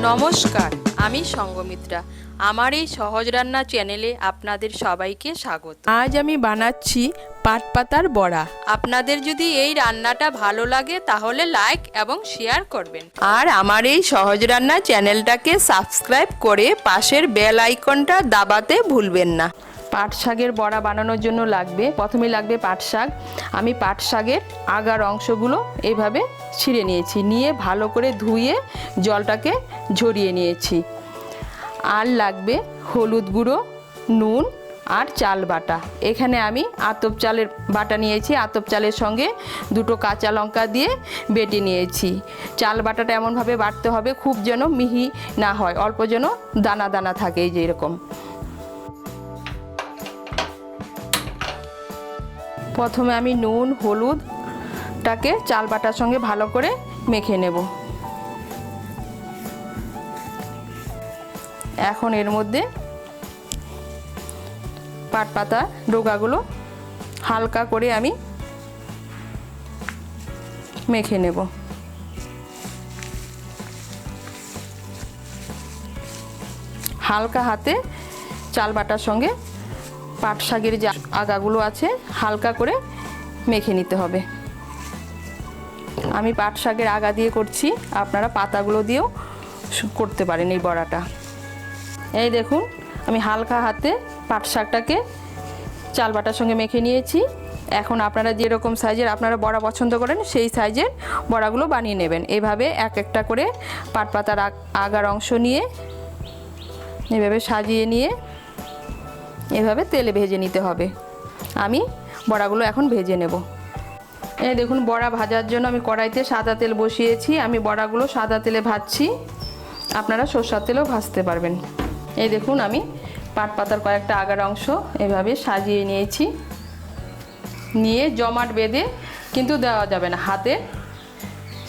নমস্কার, আমি সঙ্গমিত্রা। আমার এই সহজ রান্না চ্যানেলে আপনাদের সবাইকে স্বাগত। আজ আমি বানাচ্ছি পাট পাতার বড়া। আপনাদের যদি এই রান্নাটা ভালো লাগে তাহলে লাইক এবং শেয়ার করবেন, আর আমার এই সহজ রান্না চ্যানেলটাকে সাবস্ক্রাইব করে পাশের বেল আইকনটা দাবাতে ভুলবেন না। পাট শাকের বড়া বানানোর জন্য প্রথমে লাগবে পাট শাক। আমি পাট শাকের আগার অংশগুলো এইভাবে ছিঁড়ে নিয়েছি, নিয়ে ভালো করে ধুয়ে জলটাকে ঝরিয়ে নিয়েছি। আর লাগবে হলুদ গুঁড়ো, নুন আর চাল বাটা। এখানে আমি আতপ চালের বাটা নিয়েছি, আতপ চালের সঙ্গে দুটো কাঁচা লঙ্কা দিয়ে বেটে নিয়েছি। চাল বাটাটা এমনভাবে বাটতে হবে খুব যেন মিহি না হয়, অল্প যেন দানা দানা থাকে, এই যে এরকম। প্রথমে আমি নুন হলুদটাকে চাল বাটার সঙ্গে ভালো করে মেখে নেব। এখন এর মধ্যে পাট পাতা ডোগাগুলো হালকা করে আমি মেখে নেব। হালকা হাতে চাল বাটার সঙ্গে পাট শাকের যে আগাগুলো আছে হালকা করে মেখে নিতে হবে। আমি পাট শাকের আগা দিয়ে করছি, আপনারা পাতাগুলো দিয়েও করতে পারেন এই বড়াটা। এই দেখুন, আমি হালকা হাতে পাট শাকটাকে চাল বাটার সঙ্গে মেখে নিয়েছি। এখন আপনারা যেরকম সাইজের আপনারা বড়া পছন্দ করেন সেই সাইজের বড়াগুলো বানিয়ে নেবেন। এইভাবে এক একটা করে পাট পাতার আগার অংশ নিয়ে এভাবে সাজিয়ে নিয়ে এভাবে তেলে ভেজে নিতে হবে। আমি বড়াগুলো এখন ভেজে নেব। এই দেখুন, বড়া ভাজার জন্য আমি কড়াইতে সাদা তেল বসিয়েছি। আমি বড়াগুলো সাদা তেলে ভাজছি, আপনারা সরষের তেলেও ভাজতে পারবেন। এই দেখুন, আমি পাট পাতার কয়েকটা আগার অংশ এভাবে সাজিয়ে নিয়েছি। নিয়ে জমাট বেঁধে কিন্তু দেওয়া যাবে না, হাতে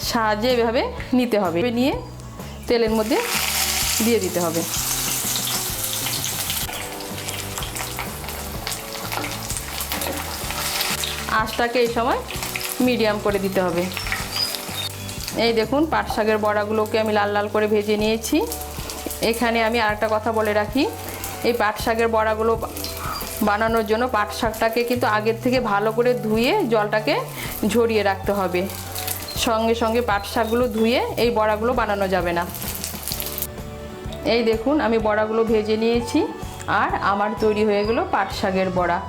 সাহায্যে এভাবে নিতে হবে। নিয়ে তেলের মধ্যে দিয়ে দিতে হবে। আঁচটাকে এই সময় মিডিয়াম করে দিতে হবে। এই দেখুন, পাট শাকের বড়াগুলোকে আমি লাল লাল করে ভেজে নিয়েছি। এখানে আমি আরেকটা কথা বলে রাখি, এই পাট শাকের বড়াগুলো বানানোর জন্য পাট শাকটাকে কিন্তু আগের থেকে ভালো করে ধুয়ে জলটাকে ঝরিয়ে রাখতে হবে। সঙ্গে সঙ্গে পাট শাকগুলো ধুয়ে এই বড়াগুলো বানানো যাবে না। এই দেখুন, আমি বড়াগুলো ভেজে নিয়েছি আর আমার তৈরি হয়ে গেল পাট শাকের বড়া।